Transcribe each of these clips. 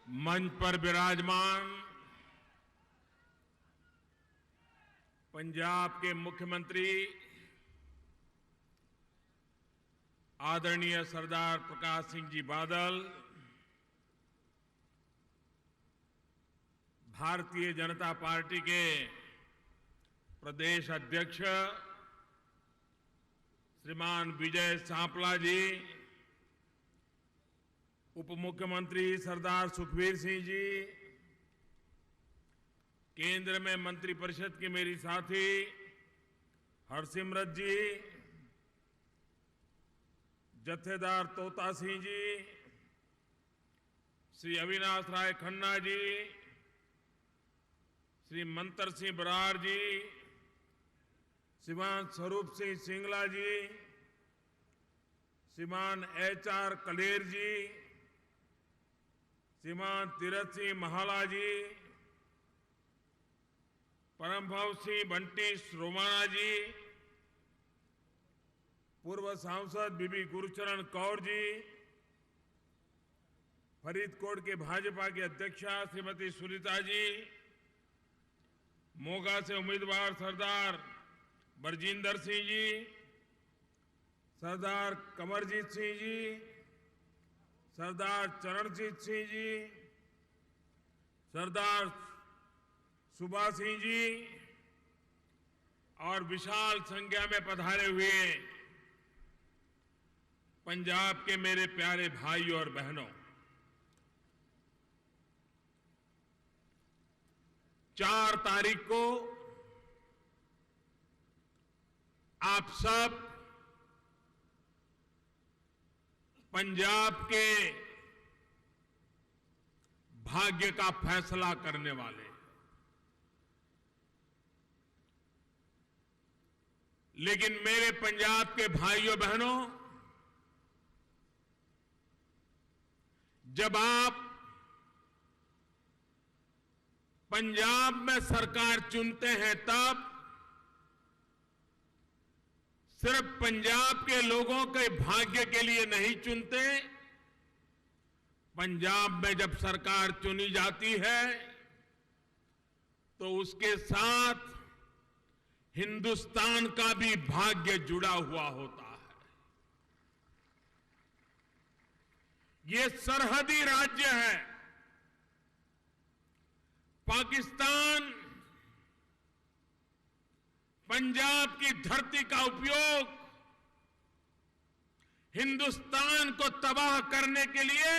मंच पर विराजमान पंजाब के मुख्यमंत्री आदरणीय सरदार प्रकाश सिंह जी बादल, भारतीय जनता पार्टी के प्रदेश अध्यक्ष श्रीमान विजय सांपला जी, उप मुख्यमंत्री सरदार सुखबीर सिंह जी, केंद्र में मंत्रिपरिषद की मेरी साथी हरसिमरत जी, जत्थेदार तोता सिंह जी, श्री अविनाश राय खन्ना जी, श्री मंतर सिंह बरार जी, श्रीमान स्वरूप सिंह सिंगला जी, श्रीमान HR कलेर जी, श्रीमान तीरथ सिंह महाला जी, परमभव सिंह बंटी रोमाणा जी, पूर्व सांसद बीबी गुरुचरण कौर जी, फरीदकोट के भाजपा की अध्यक्षा श्रीमती सुनीता जी, मोगा से उम्मीदवार सरदार बरजिंदर सिंह जी, सरदार कमरजीत सिंह जी, सरदार चरणजीत सिंह जी, सरदार सुभा सिंह जी और विशाल संख्या में पधारे हुए पंजाब के मेरे प्यारे भाइयों और बहनों, 4 तारीख को आप सब पंजाब के भाग्य का फैसला करने वाले, लेकिन मेरे पंजाब के भाइयों बहनों, जब आप पंजाब में सरकार चुनते हैं तब सिर्फ पंजाब के लोगों के भाग्य के लिए नहीं चुनते। पंजाब में जब सरकार चुनी जाती है तो उसके साथ हिंदुस्तान का भी भाग्य जुड़ा हुआ होता है। ये सरहदी राज्य है। पाकिस्तान पंजाब की धरती का उपयोग हिंदुस्तान को तबाह करने के लिए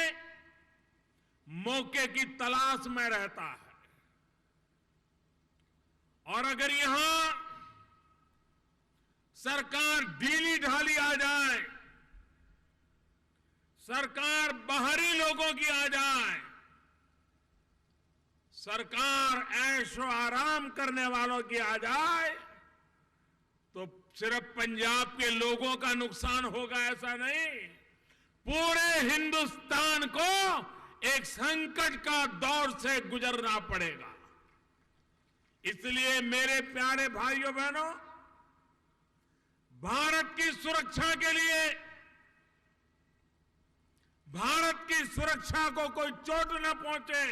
मौके की तलाश में रहता है। और अगर यहां सरकार ढीली ढाली आ जाए, सरकार बाहरी लोगों की आ जाए, सरकार ऐशो आराम करने वालों की आ जाए, तो सिर्फ पंजाब के लोगों का नुकसान होगा ऐसा नहीं, पूरे हिंदुस्तान को एक संकट का दौर से गुजरना पड़ेगा। इसलिए मेरे प्यारे भाइयों बहनों, भारत की सुरक्षा के लिए, भारत की सुरक्षा को कोई चोट न पहुंचे,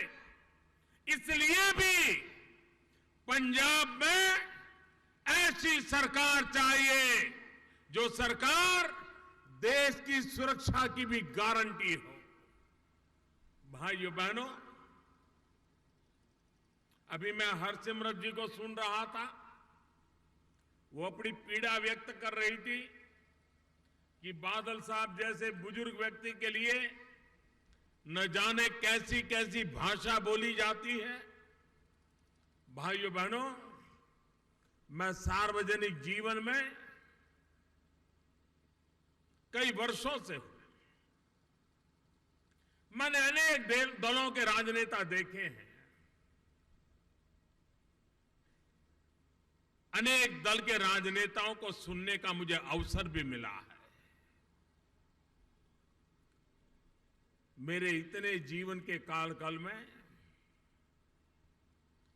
इसलिए भी पंजाब में ऐसी सरकार चाहिए जो सरकार देश की सुरक्षा की भी गारंटी हो। भाइयों बहनों, अभी मैं हरसिमरत जी को सुन रहा था, वो अपनी पीड़ा व्यक्त कर रही थी कि बादल साहब जैसे बुजुर्ग व्यक्ति के लिए न जाने कैसी कैसी भाषा बोली जाती है। भाइयों बहनों, मैं सार्वजनिक जीवन में कई वर्षों से हूं। मैंने अनेक दलों के राजनेता देखे हैं, अनेक दल के राजनेताओं को सुनने का मुझे अवसर भी मिला है। मेरे इतने जीवन के कालखंड में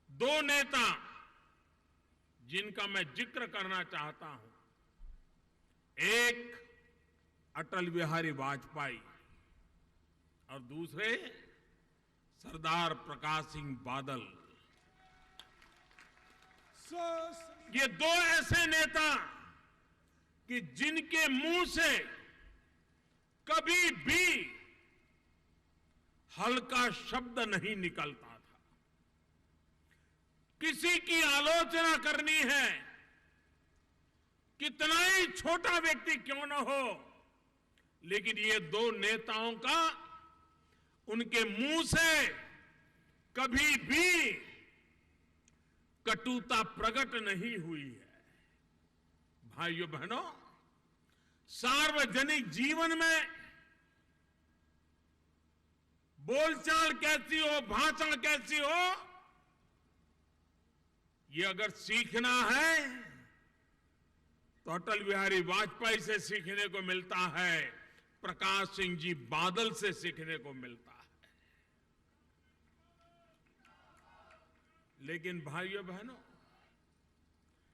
2 नेता जिनका मैं जिक्र करना चाहता हूं, एक अटल बिहारी वाजपेयी और दूसरे सरदार प्रकाश सिंह बादल, ये दो ऐसे नेता कि जिनके मुंह से कभी भी हल्का शब्द नहीं निकलता था। किसी की आलोचना करनी है, कितना ही छोटा व्यक्ति क्यों न हो, लेकिन ये दो नेताओं का उनके मुंह से कभी भी कटुता प्रकट नहीं हुई है। भाइयों बहनों, सार्वजनिक जीवन में बोलचाल कैसी हो, भाषा कैसी हो, ये अगर सीखना है तो अटल बिहारी वाजपेयी से सीखने को मिलता है, प्रकाश सिंह जी बादल से सीखने को मिलता है। लेकिन भाइयों बहनों,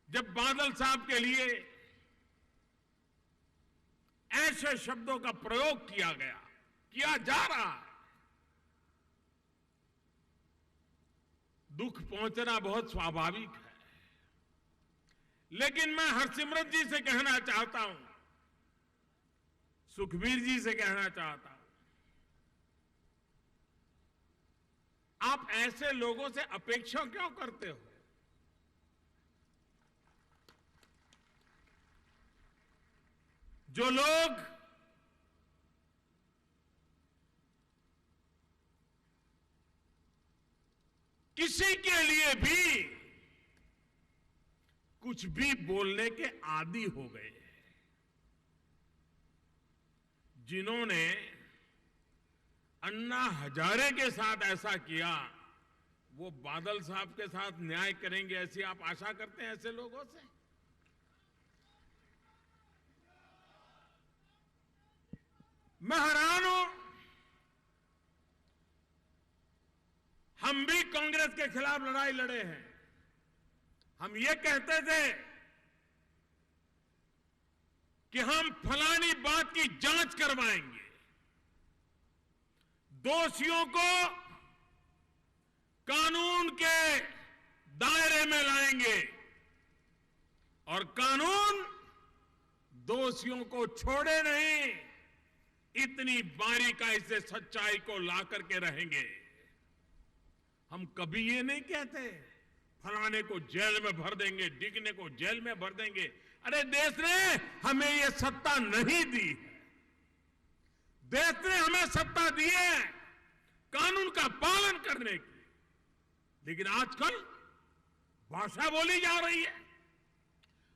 जब बादल साहब के लिए ऐसे शब्दों का प्रयोग किया जा रहा है, दुख पहुंचना बहुत स्वाभाविक है। लेकिन मैं हरसिमरत जी से कहना चाहता हूं, सुखबीर जी से कहना चाहता हूं, आप ऐसे लोगों से अपेक्षा क्यों करते हो? जो लोग किसी के लिए भी कुछ भी बोलने के आदी हो गए हैं, जिन्होंने अन्ना हजारे के साथ ऐसा किया, वो बादल साहब के साथ न्याय करेंगे ऐसी आप आशा करते हैं ऐसे लोगों से? मैं हैरान हूं। हम भी कांग्रेस के खिलाफ लड़ाई लड़े हैं। हम ये कहते थे कि हम फलानी बात की जांच करवाएंगे, दोषियों को कानून के दायरे में लाएंगे और कानून दोषियों को छोड़े नहीं, इतनी बारीकाई से सच्चाई को ला करके रहेंगे। हम कभी ये नहीं कहते फलाने को जेल में भर देंगे, डिगने को जेल में भर देंगे। अरे देश ने हमें ये सत्ता नहीं दी है। देश ने हमें सत्ता दी है कानून का पालन करने की, लेकिन आजकल भाषा बोली जा रही है।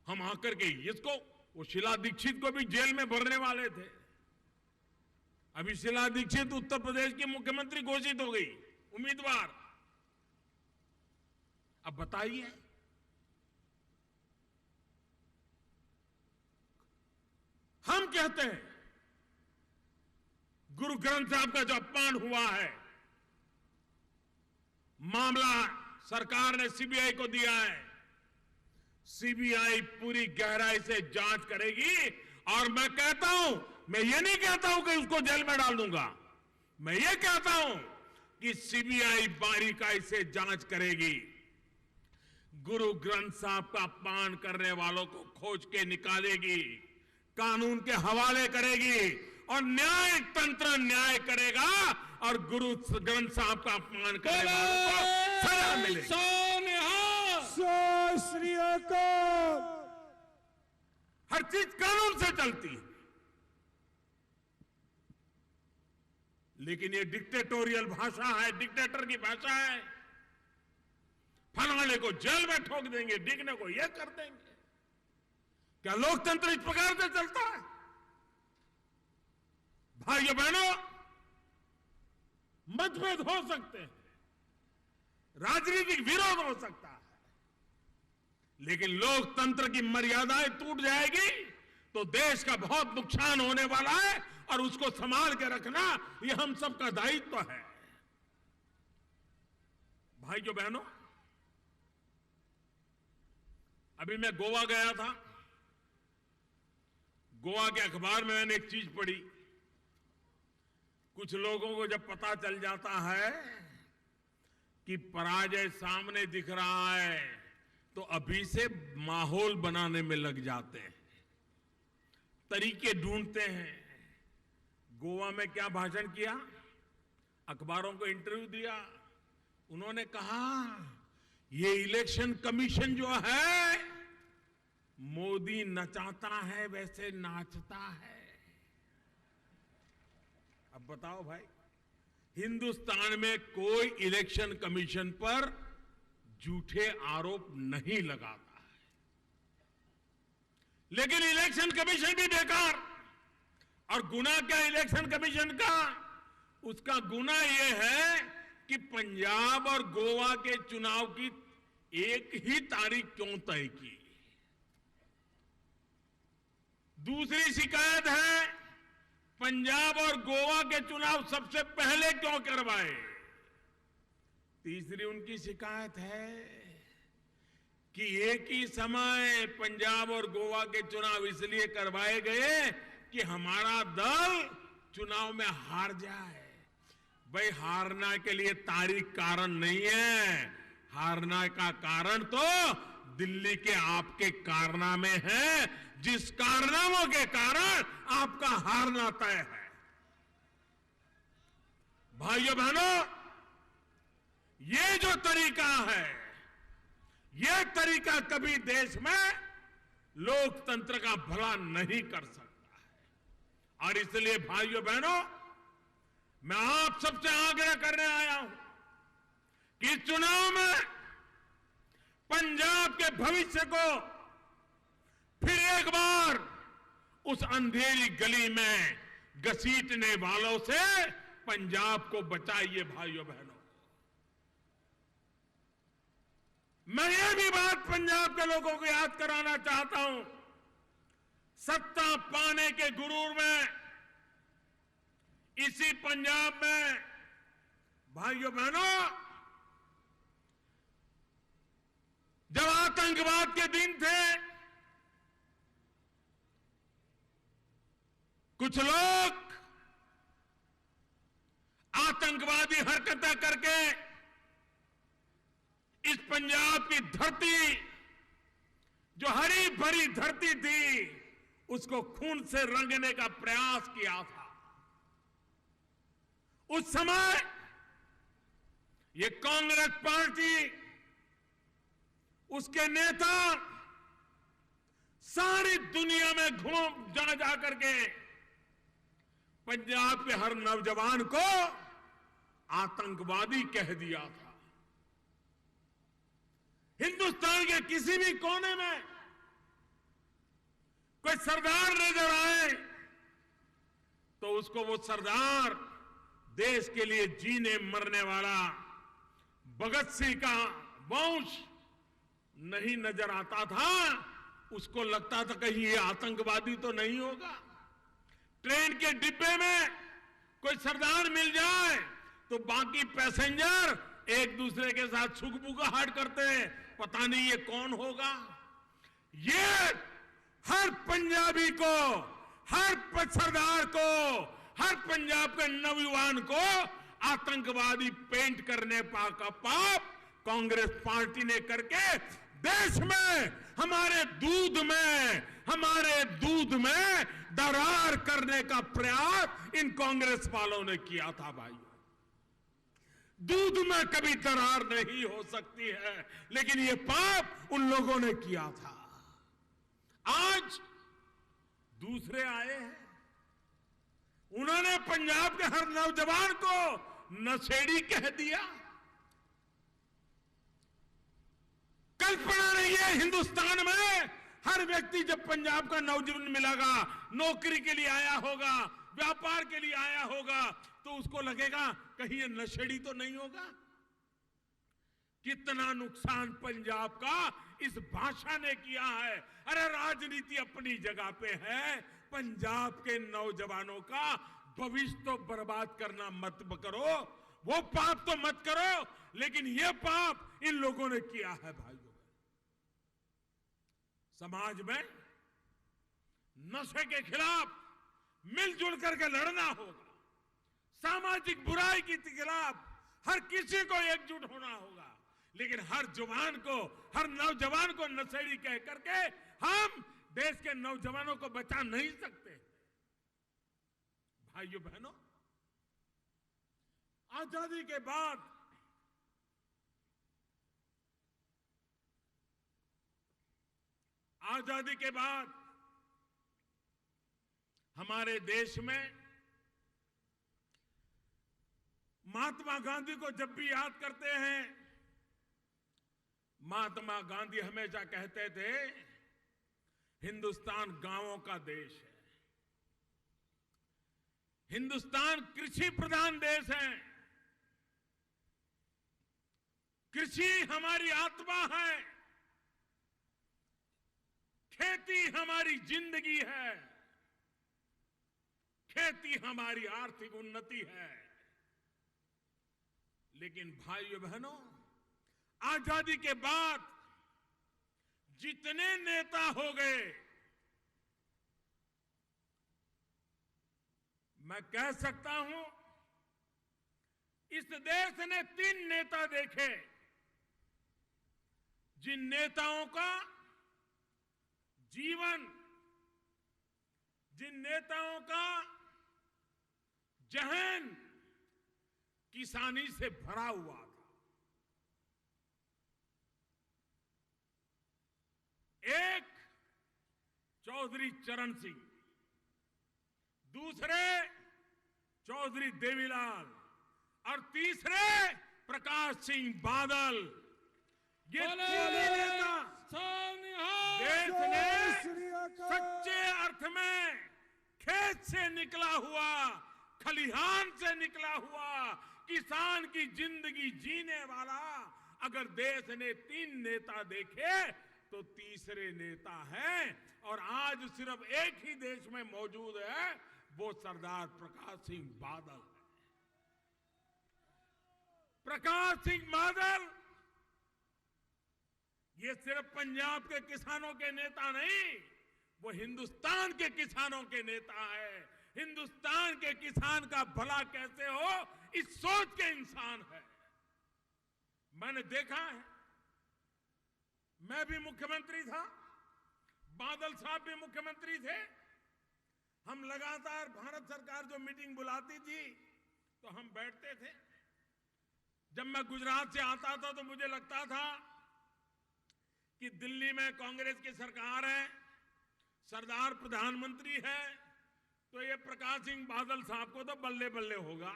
हम आकर के इसको, वो शीला दीक्षित को भी जेल में भरने वाले थे। अभी शीला दीक्षित उत्तर प्रदेश की मुख्यमंत्री घोषित हो गई, उम्मीदवार। अब बताइए, हम कहते हैं गुरु ग्रंथ साहब का जो अपमान हुआ है, मामला सरकार ने सीबीआई को दिया है। सीबीआई पूरी गहराई से जांच करेगी और मैं कहता हूं, मैं ये नहीं कहता हूं कि उसको जेल में डाल दूंगा, मैं ये कहता हूं कि सीबीआई बारीकाई से जांच करेगी, गुरु ग्रंथ साहब का अपमान करने वालों को खोज के निकालेगी, कानून के हवाले करेगी और न्याय तंत्र न्याय करेगा और गुरु ग्रंथ साहब का अपमान करने वालों को सजा मिलेगी। हर चीज कानून से चलती है, लेकिन ये डिक्टेटोरियल भाषा है, डिक्टेटर की भाषा है। फलाने को जेल में ठोक देंगे, डिगने को यह कर देंगे। क्या लोकतंत्र इस प्रकार से चलता है? भाइयों बहनों, मतभेद हो सकते हैं, राजनीतिक विरोध हो सकता है, लेकिन लोकतंत्र की मर्यादाएं टूट जाएगी तो देश का बहुत नुकसान होने वाला है और उसको संभाल के रखना ये हम सबका दायित्व है। भाइयों बहनों, अभी मैं गोवा गया था। गोवा के अखबार में मैंने एक चीज पढ़ी। कुछ लोगों को जब पता चल जाता है कि पराजय सामने दिख रहा है तो अभी से माहौल बनाने में लग जाते हैं, तरीके ढूंढते हैं। गोवा में क्या भाषण किया, अखबारों को इंटरव्यू दिया, उन्होंने कहा ये इलेक्शन कमीशन जो है मोदी नचाता है वैसे नाचता है। अब बताओ भाई, हिंदुस्तान में कोई इलेक्शन कमीशन पर झूठे आरोप नहीं लगाता है, लेकिन इलेक्शन कमीशन भी बेकार। और गुना क्या इलेक्शन कमीशन का? उसका गुना यह है कि पंजाब और गोवा के चुनाव की एक ही तारीख क्यों तय की। दूसरी शिकायत है पंजाब और गोवा के चुनाव सबसे पहले क्यों करवाए। तीसरी उनकी शिकायत है कि एक ही समय पंजाब और गोवा के चुनाव इसलिए करवाए गए कि हमारा दल चुनाव में हार जाए। भाई, हारना के लिए तारीख कारण नहीं है, हारना का कारण तो दिल्ली के आपके कारनामे हैं, जिस कारनामों के कारण आपका हारना तय है। भाइयों बहनों, ये जो तरीका है, ये तरीका कभी देश में लोकतंत्र का भला नहीं कर सकता है। और इसलिए भाइयों बहनों, मैं आप सबसे आग्रह करने आया हूं कि इस चुनाव में पंजाब के भविष्य को फिर एक बार उस अंधेरी गली में घसीटने वालों से पंजाब को बचाइए। भाइयों बहनों, मैं ये भी बात पंजाब के लोगों को याद कराना चाहता हूं, सत्ता पाने के गुरूर में इसी पंजाब में भाइयों बहनों, जब आतंकवाद के दिन थे, कुछ लोग आतंकवादी हरकतें करके इस पंजाब की धरती, जो हरी भरी धरती थी, उसको खून से रंगने का प्रयास किया था। उस समय ये कांग्रेस पार्टी, उसके नेता सारी दुनिया में घूम जा करके पंजाब के हर नौजवान को आतंकवादी कह दिया था। हिंदुस्तान के किसी भी कोने में कोई सरदार नजर आए तो उसको वो सरदार देश के लिए जीने मरने वाला भगत सिंह का वंश नहीं नजर आता था। उसको लगता था कहीं ये आतंकवादी तो नहीं होगा। ट्रेन के डिब्बे में कोई सरदार मिल जाए तो बाकी पैसेंजर एक दूसरे के साथ सुगबुगाहट करते हैं, पता नहीं ये कौन होगा। ये हर पंजाबी को, हर सरदार को, हर पंजाब के नौजवान को आतंकवादी पेंट करने का पाप कांग्रेस पार्टी ने करके देश में, हमारे दूध में दरार करने का प्रयास इन कांग्रेस वालों ने किया था। भाइयों, दूध में कभी दरार नहीं हो सकती है, लेकिन ये पाप उन लोगों ने किया था। आज दूसरे आए हैं, उन्होंने पंजाब के हर नौजवान को नशेड़ी कह दिया। कल्पना नहीं है हिंदुस्तान में हर व्यक्ति जब पंजाब का नौजवान मिलेगा, नौकरी के लिए आया होगा, व्यापार के लिए आया होगा, तो उसको लगेगा कहीं ये नशेड़ी तो नहीं होगा। कितना नुकसान पंजाब का इस भाषा ने किया है। अरे राजनीति अपनी जगह पे है, पंजाब के नौजवानों का भविष्य तो बर्बाद करना मत करो, वो पाप तो मत करो, लेकिन ये पाप इन लोगों ने किया है। भाइयों, समाज में नशे के खिलाफ मिलजुल करके लड़ना होगा, सामाजिक बुराई के खिलाफ हर किसी को एकजुट होना होगा, लेकिन हर नौजवान को नशेड़ी कह करके हम देश के नौजवानों को बचा नहीं सकते। भाइयों बहनों, आजादी के बाद हमारे देश में महात्मा गांधी को जब भी याद करते हैं, महात्मा गांधी हमेशा कहते थे हिंदुस्तान गांवों का देश है, हिंदुस्तान कृषि प्रधान देश है, कृषि हमारी आत्मा है, खेती हमारी जिंदगी है, खेती हमारी आर्थिक उन्नति है। लेकिन भाइयों बहनों, आजादी के बाद जितने नेता हो गए, मैं कह सकता हूं इस देश ने 3 नेता देखे जिन नेताओं का जीवन, जिन नेताओं का जहन किसानी से भरा हुआ था। एक चौधरी चरण सिंह, दूसरे चौधरी देवीलाल और तीसरे प्रकाश सिंह बादल। ये तीनों नेता देश ने सच्चे अर्थ में खेत से निकला हुआ, खलिहान से निकला हुआ किसान की जिंदगी जीने वाला अगर देश ने 3 नेता देखे तो तीसरे नेता है, और आज सिर्फ एक ही देश में मौजूद है, वो सरदार प्रकाश सिंह बादल है। प्रकाश सिंह बादल ये सिर्फ पंजाब के किसानों के नेता नहीं, वो हिंदुस्तान के किसानों के नेता है। हिंदुस्तान के किसान का भला कैसे हो, इस सोच के इंसान है। मैंने देखा है, मैं भी मुख्यमंत्री था, बादल साहब भी मुख्यमंत्री थे। हम लगातार भारत सरकार जो मीटिंग बुलाती थी तो हम बैठते थे। जब मैं गुजरात से आता था तो मुझे लगता था कि दिल्ली में कांग्रेस की सरकार है, सरदार प्रधानमंत्री है, तो ये प्रकाश सिंह बादल साहब को तो बल्ले बल्ले होगा,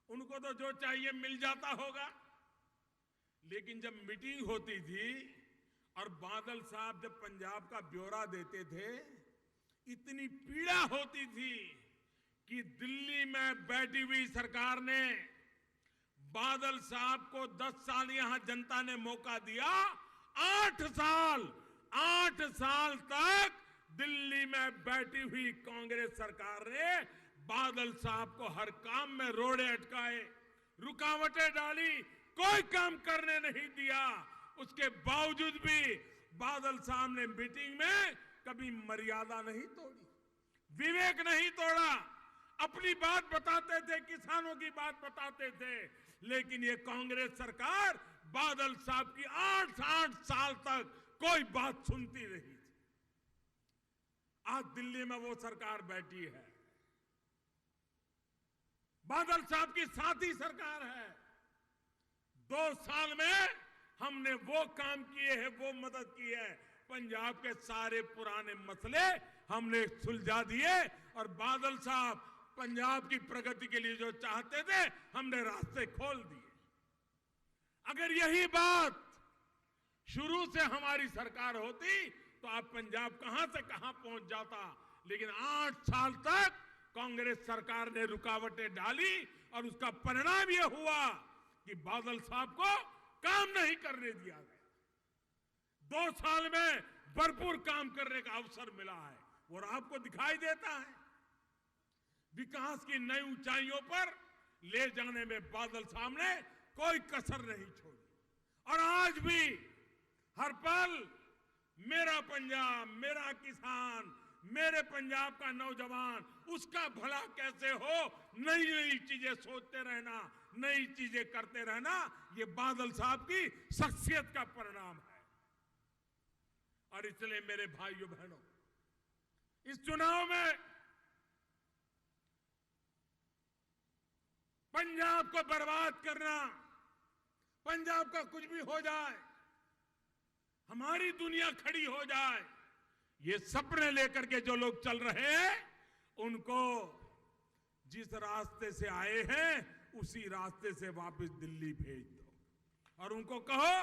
उनको तो जो चाहिए मिल जाता होगा। लेकिन जब मीटिंग होती थी और बादल साहब जब पंजाब का ब्यौरा देते थे, इतनी पीड़ा होती थी कि दिल्ली में बैठी हुई सरकार ने बादल साहब को 10 साल यहां जनता ने मौका दिया। 8 साल तक दिल्ली में बैठी हुई कांग्रेस सरकार ने बादल साहब को हर काम में रोड़े अटकाए, रुकावटें डाली, कोई काम करने नहीं दिया। उसके बावजूद भी बादल साहब ने मीटिंग में कभी मर्यादा नहीं तोड़ी, विवेक नहीं तोड़ा, अपनी बात बताते थे, किसानों की बात बताते थे। लेकिन ये कांग्रेस सरकार बादल साहब की 8 साल तक कोई बात सुनती नहीं थी। आज दिल्ली में वो सरकार बैठी है, बादल साहब की साथी सरकार है। 2 साल में हमने वो काम किए हैं, वो मदद की है, पंजाब के सारे पुराने मसले हमने सुलझा दिए और बादल साहब पंजाब की प्रगति के लिए जो चाहते थे हमने रास्ते खोल दिए। अगर यही बात शुरू से हमारी सरकार होती तो आप पंजाब कहां से कहां पहुंच जाता। लेकिन 8 साल तक कांग्रेस सरकार ने रुकावटें डाली और उसका परिणाम यह हुआ कि बादल साहब को काम नहीं करने दिया गया। 2 साल में भरपूर काम करने का अवसर मिला है और आपको दिखाई देता है विकास की नई ऊंचाइयों पर ले जाने में बादल साहब ने कोई कसर नहीं छोड़ी। और आज भी हर पल मेरा पंजाब, मेरा किसान, मेरे पंजाब का नौजवान, उसका भला कैसे हो, नई नई चीजें सोचते रहना, नई चीजें करते रहना, ये बादल साहब की शख्सियत का परिणाम है। और इसलिए मेरे भाइयों बहनों, इस चुनाव में पंजाब को बर्बाद करना, पंजाब का कुछ भी हो जाए, हमारी दुनिया खड़ी हो जाए, ये सपने लेकर के जो लोग चल रहे हैं, उनको जिस रास्ते से आए हैं उसी रास्ते से वापस दिल्ली भेज दो और उनको कहो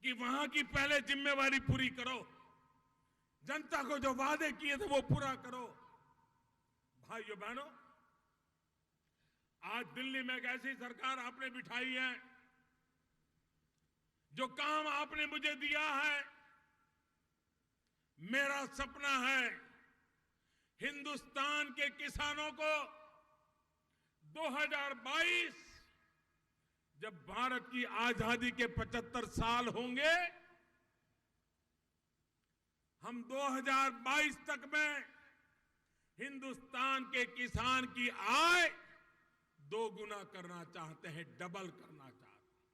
कि वहां की पहले जिम्मेवारी पूरी करो, जनता को जो वादे किए थे वो पूरा करो। भाइयों बहनों, आज दिल्ली में एक ऐसी सरकार आपने बिठाई है, जो काम आपने मुझे दिया है, मेरा सपना है हिंदुस्तान के किसानों को 2022 जब भारत की आजादी के 75 साल होंगे, हम 2022 तक में हिंदुस्तान के किसान की आय दोगुना करना चाहते हैं, डबल करना चाहते हैं।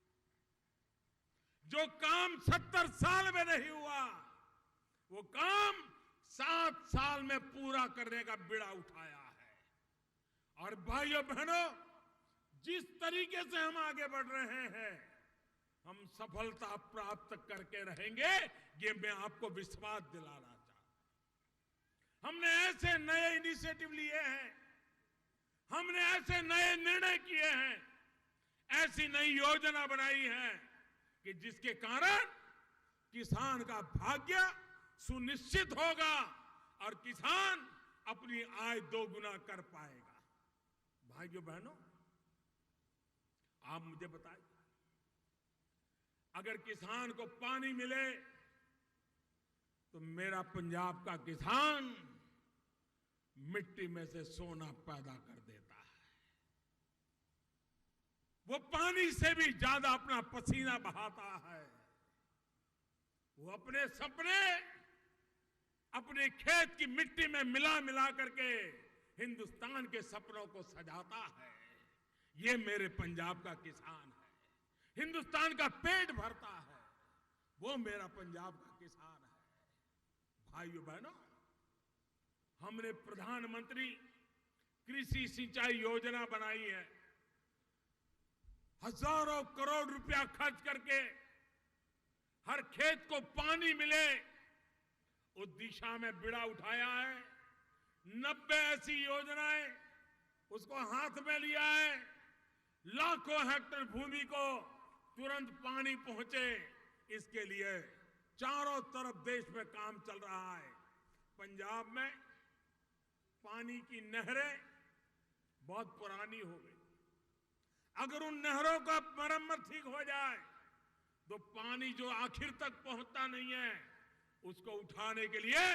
जो काम 70 साल में नहीं हुआ, वो काम 7 साल में पूरा करने का बीड़ा उठाया है। और भाइयों बहनों, जिस तरीके से हम आगे बढ़ रहे हैं, हम सफलता प्राप्त करके रहेंगे, ये मैं आपको विश्वास दिलाना चाहता हूं। हमने ऐसे नए इनिशिएटिव लिए हैं, हमने ऐसे नए निर्णय किए हैं, ऐसी नई योजना बनाई है कि जिसके कारण किसान का भाग्य सुनिश्चित होगा और किसान अपनी आय दोगुना कर पाएगा। भाइयों बहनों, आप मुझे बताइए, अगर किसान को पानी मिले तो मेरा पंजाब का किसान मिट्टी में से सोना पैदा कर देता है। वो पानी से भी ज्यादा अपना पसीना बहाता है। वो अपने सपने अपने खेत की मिट्टी में मिला मिला करके हिंदुस्तान के सपनों को सजाता है। ये मेरे पंजाब का किसान है, हिंदुस्तान का पेट भरता है, वो मेरा पंजाब का किसान है। भाइयों बहनों, हमने प्रधानमंत्री कृषि सिंचाई योजना बनाई है। हजारों करोड़ रुपया खर्च करके हर खेत को पानी मिले, उस दिशा में बीड़ा उठाया है। 90 ऐसी योजनाएं उसको हाथ में लिया है। लाखों हेक्टेयर भूमि को तुरंत पानी पहुंचे, इसके लिए चारों तरफ देश में काम चल रहा है। पंजाब में पानी की नहरें बहुत पुरानी हो गई। अगर उन नहरों का मरम्मत ठीक हो जाए तो पानी जो आखिर तक पहुंचता नहीं है, उसको उठाने के लिए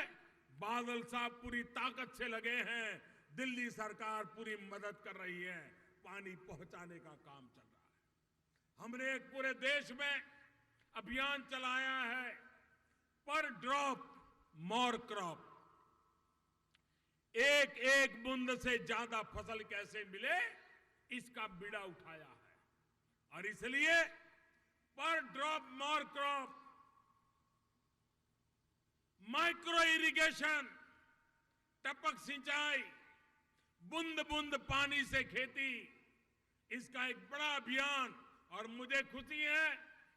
बादल साहब पूरी ताकत से लगे हैं। दिल्ली सरकार पूरी मदद कर रही है, पानी पहुंचाने का काम चल रहा है। हमने एक पूरे देश में अभियान चलाया है, पर ड्रॉप मोर क्रॉप, एक एक बूंद से ज्यादा फसल कैसे मिले, इसका बीड़ा उठाया है। और इसलिए पर drop more crop, micro irrigation, टपक सिंचाई, बूंद बूंद पानी से खेती, इसका एक बड़ा अभियान। और मुझे खुशी है,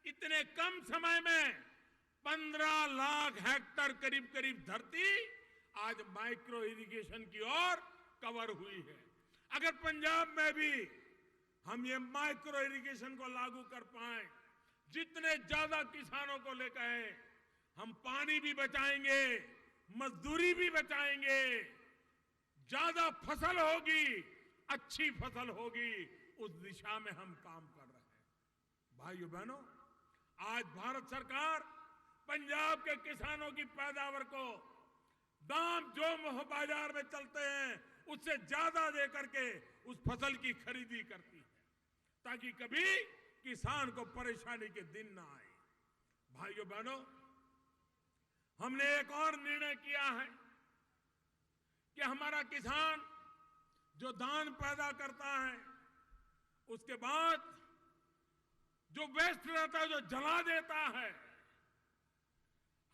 इतने कम समय में 15 लाख हेक्टेयर करीब करीब धरती आज माइक्रो इरिगेशन की ओर कवर हुई है। अगर पंजाब में भी हम ये माइक्रो इरिगेशन को लागू कर पाए, जितने ज्यादा किसानों को लेकर आए, हम पानी भी बचाएंगे, मजदूरी भी बचाएंगे, ज्यादा फसल होगी, अच्छी फसल होगी, उस दिशा में हम काम कर रहे हैं। भाइयों बहनों, आज भारत सरकार पंजाब के किसानों की पैदावार को दाम जो बाजार में चलते हैं उससे ज्यादा देकर के उस फसल की खरीदी करती है, ताकि कभी किसान को परेशानी के दिन ना आए। भाइयों बहनों, हमने एक और निर्णय किया है कि हमारा किसान जो धान पैदा करता है, उसके बाद जो वेस्ट रहता है, जो जला देता है,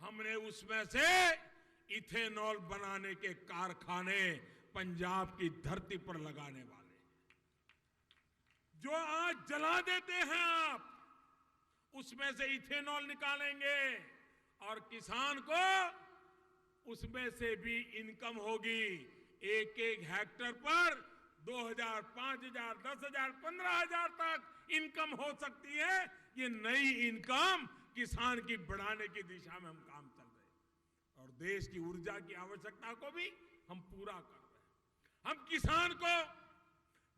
हमने उसमें से इथेनॉल बनाने के कारखाने पंजाब की धरती पर लगाने वाले हैं। जो आज जला देते हैं आप, उसमें से इथेनॉल निकालेंगे और किसान को उसमें से भी इनकम होगी। एक एक हेक्टर पर 2,000, 5,000, 10,000, 15,000 तक इनकम हो सकती है। ये नई इनकम किसान की बढ़ाने की दिशा में हम काम चल रहे हैं और देश की ऊर्जा की आवश्यकता को भी हम पूरा कर रहे हैं। हम किसान को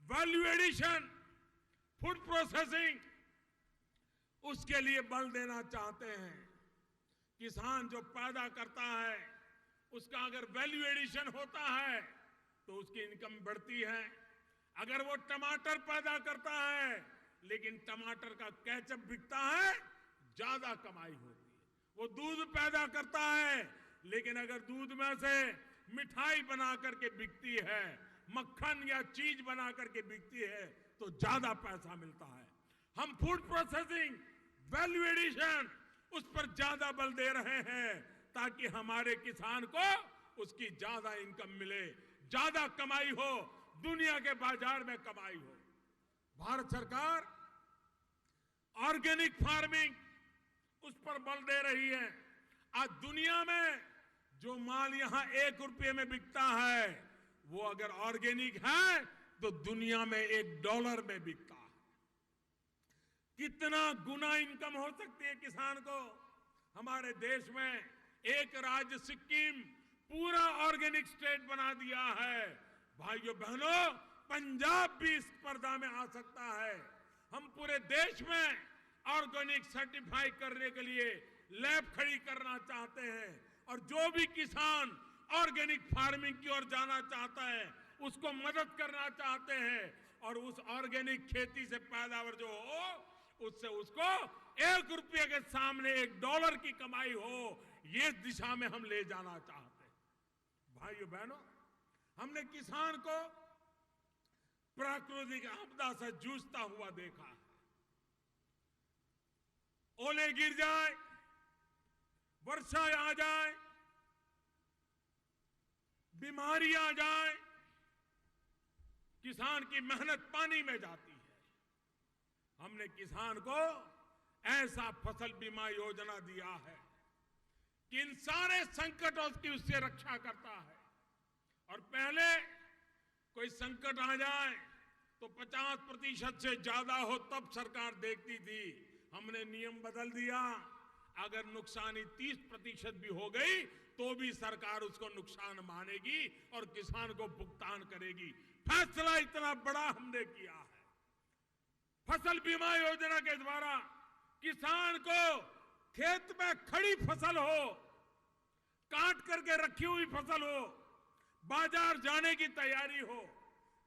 वैल्यू एडिशन, फूड प्रोसेसिंग, उसके लिए बल देना चाहते हैं। किसान जो पैदा करता है, उसका अगर वैल्यू एडिशन होता है तो उसकी इनकम बढ़ती है। अगर वो टमाटर पैदा करता है लेकिन टमाटर का केचप बिकता है, ज्यादा कमाई होती है। वो दूध पैदा करता है लेकिन अगर दूध में से मिठाई बना करके बिकती है, मक्खन या चीज बना करके बिकती है, तो ज्यादा पैसा मिलता है। हम फूड प्रोसेसिंग, वैल्यू एडिशन, उस पर ज्यादा बल दे रहे हैं ताकि हमारे किसान को उसकी ज्यादा इनकम मिले, ज्यादा कमाई हो, दुनिया के बाजार में कमाई हो। भारत सरकार ऑर्गेनिक फार्मिंग, उस पर बल दे रही है। आज दुनिया में जो माल यहां 1 रुपये में बिकता है, वो अगर ऑर्गेनिक है तो दुनिया में $1 में बिकता है। कितना गुना इनकम हो सकती है किसान को। हमारे देश में एक राज्य सिक्किम पूरा ऑर्गेनिक स्टेट बना दिया है। भाइयों बहनों, पंजाब भी इस स्पर्धा में आ सकता है। हम पूरे देश में ऑर्गेनिक सर्टिफाई करने के लिए लैब खड़ी करना चाहते हैं और जो भी किसान ऑर्गेनिक फार्मिंग की ओर जाना चाहता है, उसको मदद करना चाहते हैं और उस ऑर्गेनिक खेती से पैदावार जो हो, उससे उसको 1 रुपये के सामने $1 की कमाई हो, ये दिशा में हम ले जाना चाहते हैं। भाइयों बहनों, हमने किसान को प्राकृतिक आपदा से जूझता हुआ देखा है। ओले गिर जाए, वर्षा आ जाए, बीमारी आ जाए, किसान की मेहनत पानी में जाती है। हमने किसान को ऐसा फसल बीमा योजना दिया है कि इन सारे संकटों की उससे रक्षा करता है। और पहले कोई संकट आ जाए तो 50% से ज्यादा हो तब सरकार देखती थी। हमने नियम बदल दिया, अगर नुकसानी 30% भी हो गई तो भी सरकार उसको नुकसान मानेगी और किसान को भुगतान करेगी। फैसला इतना बड़ा हमने किया है। फसल बीमा योजना के द्वारा किसान को खेत में खड़ी फसल हो, काट करके रखी हुई फसल हो, बाजार जाने की तैयारी हो,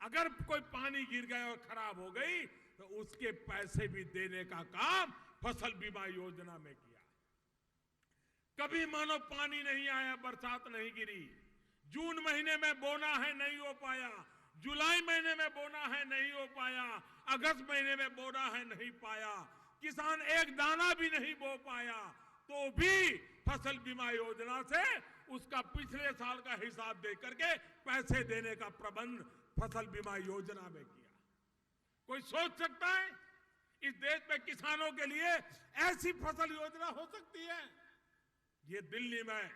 अगर कोई पानी गिर गया और खराब हो गई तो उसके पैसे भी देने का काम फसल बीमा योजना में किया। कभी मानो पानी नहीं आया, बरसात नहीं गिरी, जून महीने में बोना है नहीं हो पाया, जुलाई महीने में बोना है नहीं हो पाया, अगस्त महीने में बोना है नहीं पाया, किसान एक दाना भी नहीं बो पाया, तो भी फसल बीमा योजना से उसका पिछले साल का हिसाब दे करके पैसे देने का प्रबंध फसल बीमा योजना में किया। कोई सोच सकता है इस देश में किसानों के लिए ऐसी फसल योजना हो सकती है? ये दिल्ली में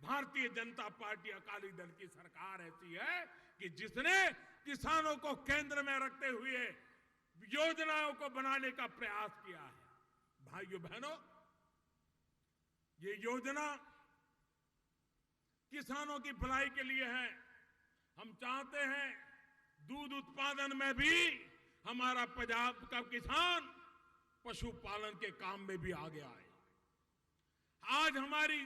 भारतीय जनता पार्टी अकाली दल की सरकार ऐसी है कि जिसने किसानों को केंद्र में रखते हुए योजनाओं को बनाने का प्रयास किया है। भाइयों बहनों, ये योजना किसानों की भलाई के लिए है। हम चाहते हैं दूध उत्पादन में भी हमारा पंजाब का किसान पशुपालन के काम में भी आगे आए। आज हमारी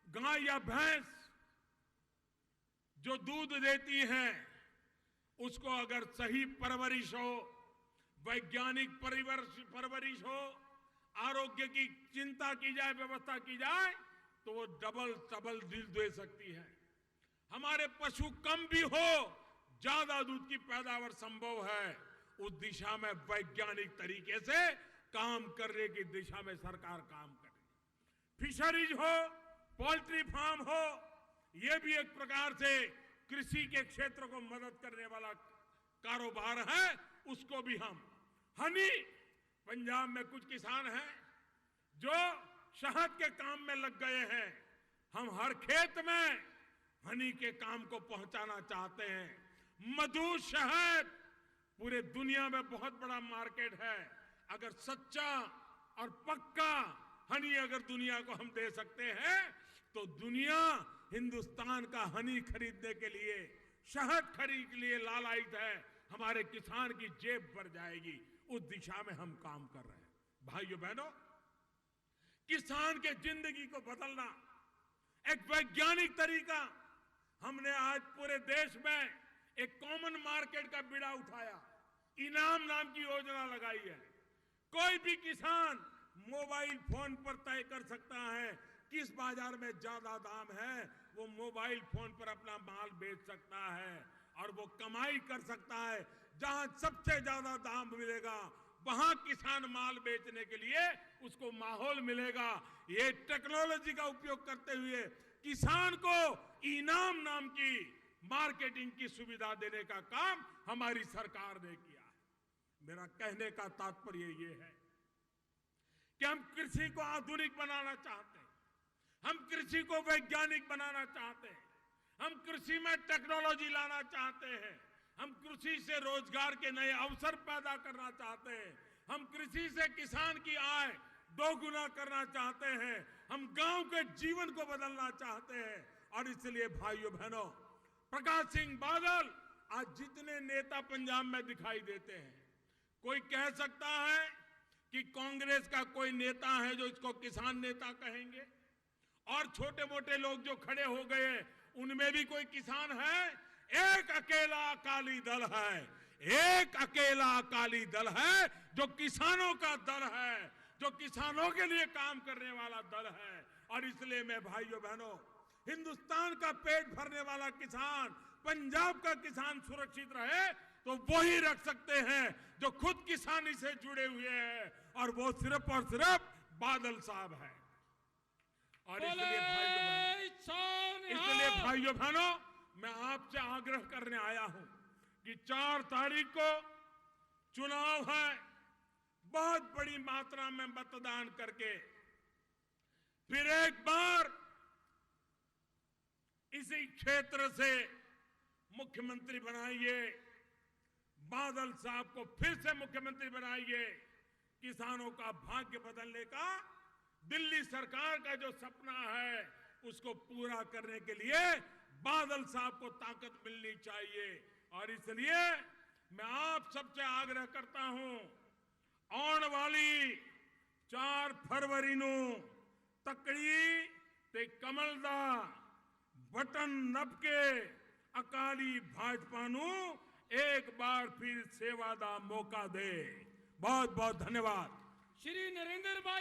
गाय या भैंस जो दूध देती है, उसको अगर सही परवरिश हो, वैज्ञानिक परवरिश हो, आरोग्य की चिंता की जाए, व्यवस्था की जाए, तो वो डबल दूध दे सकती है। हमारे पशु कम भी हो, ज्यादा दूध की पैदावार संभव है। उस दिशा में वैज्ञानिक तरीके से काम करने की दिशा में सरकार काम कर रही है। फिशरीज हो, पोल्ट्री फार्म हो, यह भी एक प्रकार से कृषि के क्षेत्र को मदद करने वाला कारोबार है, उसको भी हम हनी, पंजाब में कुछ किसान हैं जो शहद के काम में लग गए हैं। हम हर खेत में हनी के काम को पहुंचाना चाहते हैं। मधु, शहद पूरे दुनिया में बहुत बड़ा मार्केट है। अगर सच्चा और पक्का हनी अगर दुनिया को हम दे सकते हैं तो दुनिया हिंदुस्तान का हनी खरीदने के लिए, शहद खरीदने के लिए लालायित है। हमारे किसान की जेब भर जाएगी। उस दिशा में हम काम कर रहे हैं। भाइयों बहनों, किसान के जिंदगी को बदलना एक वैज्ञानिक तरीका, हमने आज पूरे देश में एक कॉमन मार्केट का बीड़ा उठाया, इनाम नाम की योजना लगाई है। कोई भी किसान मोबाइल फोन पर तय कर सकता है किस बाजार में ज्यादा दाम है, वो मोबाइल फोन पर अपना माल बेच सकता है और वो कमाई कर सकता है। जहां सबसे ज्यादा दाम मिलेगा वहां किसान माल बेचने के लिए उसको माहौल मिलेगा। ये टेक्नोलॉजी का उपयोग करते हुए किसान को इनाम नाम की मार्केटिंग की सुविधा देने का काम हमारी सरकार ने किया है। मेरा कहने का तात्पर्य ये है कि हम कृषि को आधुनिक बनाना चाहते हैं, हम कृषि को वैज्ञानिक बनाना चाहते हैं, हम कृषि में टेक्नोलॉजी लाना चाहते हैं, हम कृषि से रोजगार के नए अवसर पैदा करना चाहते हैं, हम कृषि से किसान की आय दोगुना करना चाहते हैं, हम गांव के जीवन को बदलना चाहते हैं। और इसलिए भाइयों बहनों, प्रकाश सिंह बादल आज जितने नेता पंजाब में दिखाई देते हैं, कोई कह सकता है कि कांग्रेस का कोई नेता है जो इसको किसान नेता कहेंगे, और छोटे मोटे लोग जो खड़े हो गए उनमें भी कोई किसान है? एक अकेला अकाली दल है, एक अकेला अकाली दल है जो किसानों का दल है, जो किसानों के लिए काम करने वाला दल है। और इसलिए मैं भाइयों बहनों, हिंदुस्तान का पेट भरने वाला किसान, पंजाब का किसान सुरक्षित रहे तो वही रख सकते हैं जो खुद किसानी से जुड़े हुए हैं, और वो सिर्फ और सिर्फ बादल साहब है। और इसलिए भाइयों बहनों, मैं आपसे आग्रह करने आया हूं कि 4 तारीख को चुनाव है। बहुत बड़ी मात्रा में मतदान करके फिर एक बार इसी क्षेत्र से मुख्यमंत्री बनाइए, बादल साहब को फिर से मुख्यमंत्री बनाइए। किसानों का भाग्य बदलने का दिल्ली सरकार का जो सपना है उसको पूरा करने के लिए बादल साहब को ताकत मिलनी चाहिए। और इसलिए मैं आप सबसे आग्रह करता हूं, आने वाली 4 फरवरी ਨੂੰ तकड़ी ते कमल दा बटन नप के अकाली भाजपा ਨੂੰ एक बार फिर सेवा दा मौका दे। बहुत बहुत धन्यवाद। श्री नरेंद्र भाई।